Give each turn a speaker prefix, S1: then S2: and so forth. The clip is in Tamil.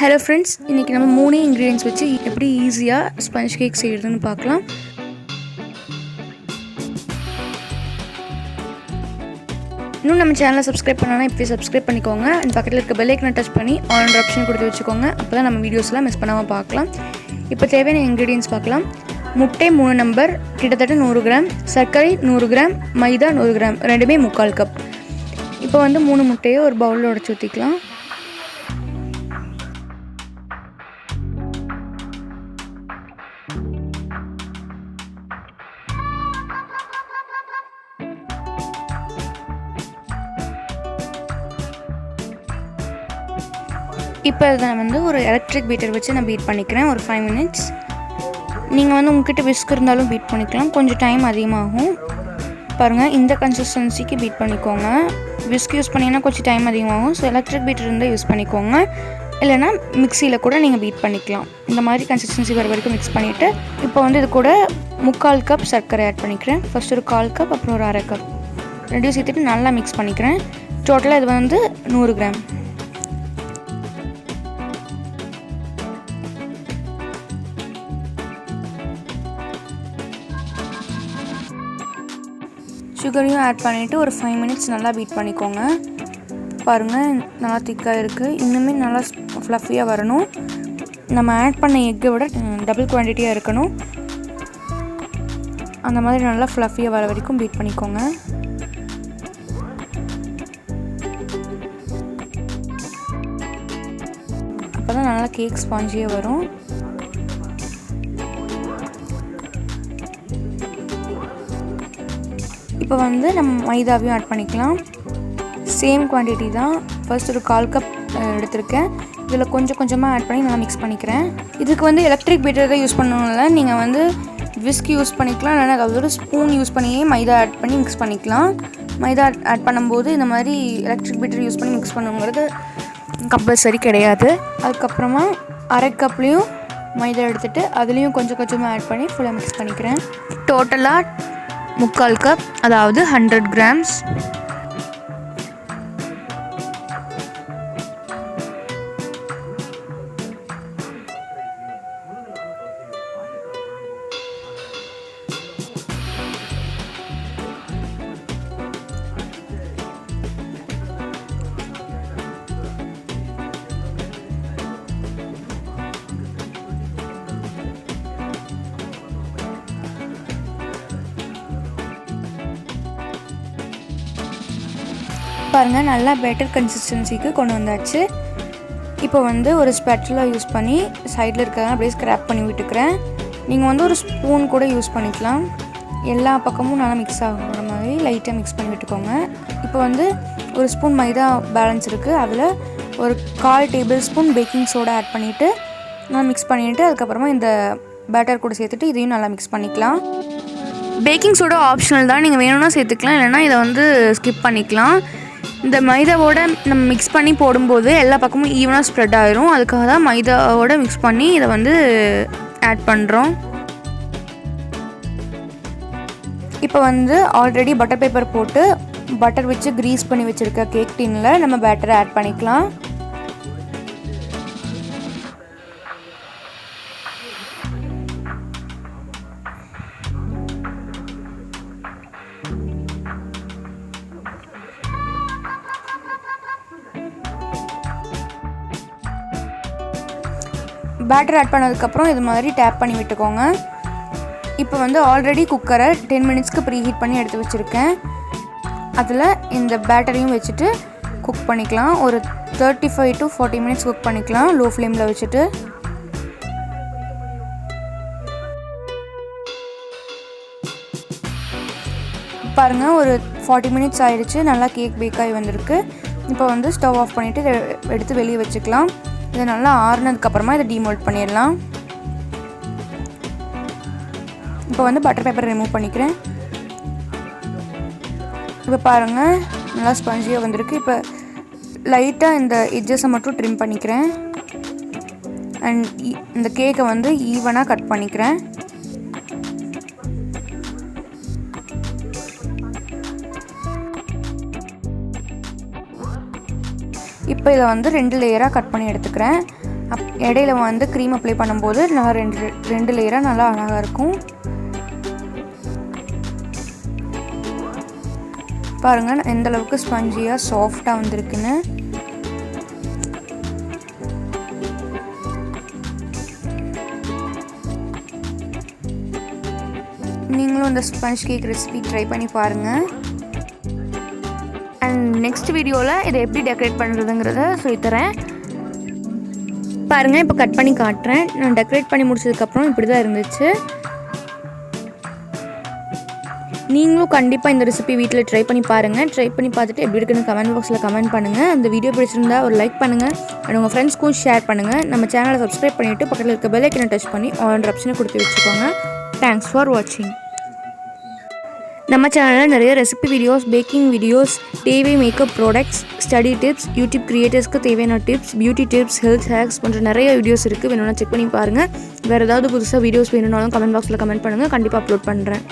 S1: Hello friends, இன்னைக்கு நம்ம மூணு ingredients வச்சு எப்படி ஈஸியா ஸ்பஞ்ச் கேக் செய்யறதுன்னு பார்க்கலாம். இன்னும் நம்ம சேனலை சப்ஸ்கிரைப் பண்ணானா இப்பவே சப்ஸ்கிரைப் பண்ணிக்கோங்க. அந்த பக்கத்துல இருக்க பெல் ஐகானை டச் பண்ணி ஆல் ஆப்ஷன் கொடுத்து வச்சுக்கோங்க. அப்பதான் நம்ம வீடியோஸ்லாம் மிஸ் பண்ணாம பார்க்கலாம். இப்போ தேவையான ingredients பார்க்கலாம். முட்டை 3 நம்பர் கிட்டத்தட்ட 100 கிராம், சர்க்கரை 100 கிராம், மைதா 100 கிராம், ரெண்டுமே 1/4 கப். இப்போ வந்து 3 முட்டையை ஒரு பவுல்ல உடைச்சு ஊத்திக்கலாம். இப்போ இதை வந்து ஒரு எலக்ட்ரிக் பீட்டர் வச்சு நான் பீட் பண்ணிக்கிறேன் ஒரு 5 மினிட்ஸ். நீங்கள் வந்து உங்ககிட்ட விஸ்க் இருந்தாலும் பீட் பண்ணிக்கலாம், கொஞ்சம் டைம் அதிகமாகும். பாருங்கள், இந்த கன்சிஸ்டன்சிக்கு பீட் பண்ணிக்கோங்க. விஸ்க் யூஸ் பண்ணிங்கன்னா கொஞ்சம் டைம் அதிகமாகும். ஸோ எலக்ட்ரிக் பீட்டர் இருந்தால் யூஸ் பண்ணிக்கோங்க, இல்லைனா மிக்சியில் கூட நீங்கள் பீட் பண்ணிக்கலாம். இந்த மாதிரி கன்சிஸ்டன்சி வர வரைக்கும் மிக்ஸ் பண்ணிவிட்டு இப்போ வந்து இது கூட 3/4 கப் சர்க்கரை ஆட் பண்ணிக்கிறேன். ஃபஸ்ட் ஒரு 1/4 கப், அப்புறம் ஒரு 1/2 கப் ரெண்டையும் சேர்த்துட்டு நல்லா மிக்ஸ் பண்ணிக்கிறேன். டோட்டலாக இது வந்து 100 கிராம். சுகரையும் ஆட் பண்ணிவிட்டு ஒரு 5 மினிட்ஸ் நல்லா பீட் பண்ணிக்கோங்க. பாருங்கள், நல்லா திக்காக இருக்குது. இன்னுமே நல்லா ஃப்ளஃபியாக வரணும். நம்ம ஆட் பண்ண எக்கை விட டபுள் குவான்டிட்டியாக இருக்கணும். அந்த மாதிரி நல்லா ஃப்ளஃபியாக வர வரைக்கும் பீட் பண்ணிக்கோங்க. அப்போ தான் நல்லா கேக் ஸ்பாஞ்சியாக வரும். இப்போ வந்து நம்ம மைதாவையும் ஆட் பண்ணிக்கலாம். சேம் குவான்டிட்டி தான். ஃபர்ஸ்ட் ஒரு 1/4 கப் எடுத்திருக்கேன். இதில் கொஞ்சம் கொஞ்சமாக ஆட் பண்ணி நல்லா மிக்ஸ் பண்ணிக்கிறேன். இதுக்கு வந்து எலக்ட்ரிக் பீட்டர் தான் யூஸ் பண்ணணும்ல, நீங்கள் வந்து விஸ்க் யூஸ் பண்ணிக்கலாம், இல்லைனா அதாவது ஸ்பூன் யூஸ் பண்ணியே மைதா ஆட் பண்ணி மிக்ஸ் பண்ணிக்கலாம். மைதா ஆட் பண்ணும்போது இந்த மாதிரி எலக்ட்ரிக் பீட்டர் யூஸ் பண்ணி மிக்ஸ் பண்ணுங்கிறது கம்பல்சரி கிடையாது. அதுக்கப்புறமா 1/2 கப்லேயும் மைதா எடுத்துகிட்டு அதுலேயும் கொஞ்சம் கொஞ்சமாக ஆட் பண்ணி ஃபுல்லாக மிக்ஸ் பண்ணிக்கிறேன். டோட்டலாக 3/4 கப், அதாவது 100 கிராம்ஸ். பாருங்கள், நல்லா பெட்டர் கன்சிஸ்டன்சிக்கு கொண்டு வந்தாச்சு. இப்போ வந்து ஒரு ஸ்பேட்டலா யூஸ் பண்ணி சைடில் இருக்கிறத அப்படியே ஸ்க்ராப் பண்ணி விட்டுக்கிறேன். நீங்கள் வந்து ஒரு ஸ்பூன் கூட யூஸ் பண்ணிக்கலாம். எல்லா பக்கமும் நல்லா மிக்ஸ் ஆகுற மாதிரி லைட்டாக மிக்ஸ் பண்ணி விட்டுக்கோங்க. இப்போ வந்து ஒரு ஸ்பூன் மைதா பேலன்ஸ் இருக்குது. அதில் ஒரு 1/4 table spoon baking soda add பண்ணிவிட்டு நல்லா மிக்ஸ் பண்ணிவிட்டு அதுக்கப்புறமா இந்த பேட்டர் கூட சேர்த்துட்டு இதையும் நல்லா மிக்ஸ் பண்ணிக்கலாம். பேக்கிங் சோடா ஆப்ஷனல் தான், நீங்கள் வேணும்னா சேர்த்துக்கலாம், இல்லைனா இதை வந்து ஸ்கிப் பண்ணிக்கலாம். இந்த மைதாவோட நம்ம மிக்ஸ் பண்ணி போடும்போது எல்லா பக்கமும் ஈவனாக ஸ்ப்ரெட் ஆகிரும். அதுக்காக தான் மைதாவோட மிக்ஸ் பண்ணி இதை வந்து ஆட் பண்ணுறோம். இப்போ வந்து ஆல்ரெடி பட்டர் பேப்பர் போட்டு பட்டர் வச்சு க்ரீஸ் பண்ணி வச்சுருக்க கேக் டின்னில் நம்ம பேட்டரை ஆட் பண்ணிக்கலாம். பேட்டர் ஆட் பண்ணதுக்கப்புறம் இது மாதிரி டேப் பண்ணி விட்டுக்கோங்க. இப்போ வந்து ஆல்ரெடி குக்கரை 10 மினிட்ஸ்க்கு ப்ரீ ஹீட் பண்ணி எடுத்து வச்சுருக்கேன். அதில் இந்த பேட்டரையும் வச்சுட்டு குக் பண்ணிக்கலாம். ஒரு 35 to 40 மினிட்ஸ் குக் பண்ணிக்கலாம் லோ ஃப்ளேமில் வச்சுட்டு. பாருங்கள், ஒரு 40 மினிட்ஸ் ஆகிடுச்சு. நல்லா கேக் பேக் ஆகி வந்திருக்கு. இப்போ வந்து ஸ்டவ் ஆஃப் பண்ணிவிட்டு எடுத்து வெளியே வச்சுக்கலாம். இதை நல்லா ஆறுனதுக்கப்புறமா இதை டீமோல்ட் பண்ணிடலாம். இப்போ வந்து பட்டர் பேப்பர் ரிமூவ் பண்ணிக்கிறேன். இப்போ பாருங்கள், நல்லா ஸ்பஞ்சியாக வந்திருக்கு. இப்போ லைட்டாக இந்த எட்ஜஸை மட்டும் ட்ரிம் பண்ணிக்கிறேன். அண்ட் இந்த கேக்கை வந்து ஈவனாக கட் பண்ணிக்கிறேன். இப்போ இதை வந்து 2 லேயராக கட் பண்ணி எடுத்துக்கிறேன். இடையில வந்து க்ரீம் அப்ளை பண்ணும்போது நல்லா ரெண்டு லேயராக நல்லா அழகாக இருக்கும். பாருங்கள் எந்த அளவுக்கு ஸ்பஞ்சியாக சாஃப்டாக வந்திருக்குன்னு. நீங்களும் இந்த ஸ்பஞ்ச் கேக் ரெசிபி ட்ரை பண்ணி பாருங்கள். அண்ட் நெக்ஸ்ட் வீடியோவில் இதை எப்படி டெக்கரேட் பண்ணுறதுங்கிறத சொல்லித்தரேன். பாருங்கள் இப்போ கட் பண்ணி காட்டுறேன். நான் டெக்கரேட் பண்ணி முடிச்சதுக்கப்புறம் இப்படி தான் இருந்துச்சு. நீங்களும் கண்டிப்பாக இந்த ரெசிபி வீட்டில் ட்ரை பண்ணி பாருங்கள். ட்ரை பண்ணி பார்த்துட்டு எப்படி இருக்குன்னு கமெண்ட் பாக்ஸில் கமெண்ட் பண்ணுங்கள். அந்த வீடியோ பிடிச்சிருந்தா ஒரு லைக் பண்ணுங்கள் அண்ட் உங்கள் ஃப்ரெண்ட்ஸ்க்கும் ஷேர் பண்ணுங்கள். நம்ம சேனலை சப்ஸ்கிரைப் பண்ணிவிட்டு பக்கத்தில் இருக்க பெல் ஐக்கனை டச் பண்ணி ஆல் ஆப்ஷனை கொடுத்து வச்சுக்கோங்க. தேங்க்ஸ் ஃபார் வாட்சிங். நம்ம சேனலில் நிறைய recipe videos, baking videos, TV makeup products, study tips, YouTube கிரியேட்டர்ஸ்க்கு தேவையான tips, beauty tips, health hacks போன்ற நிறைய வீடியோஸ் இருக்குது. வேணும்னா செக் பண்ணி பாருங்கள். வேறு ஏதாவது புதுசாக வீடியோஸ் வேணும்னாலும் கமெண்ட் பாக்ஸில் கமெண்ட் பண்ணுங்கள். கண்டிப்பாக அப்லோட் பண்ணுறேன்.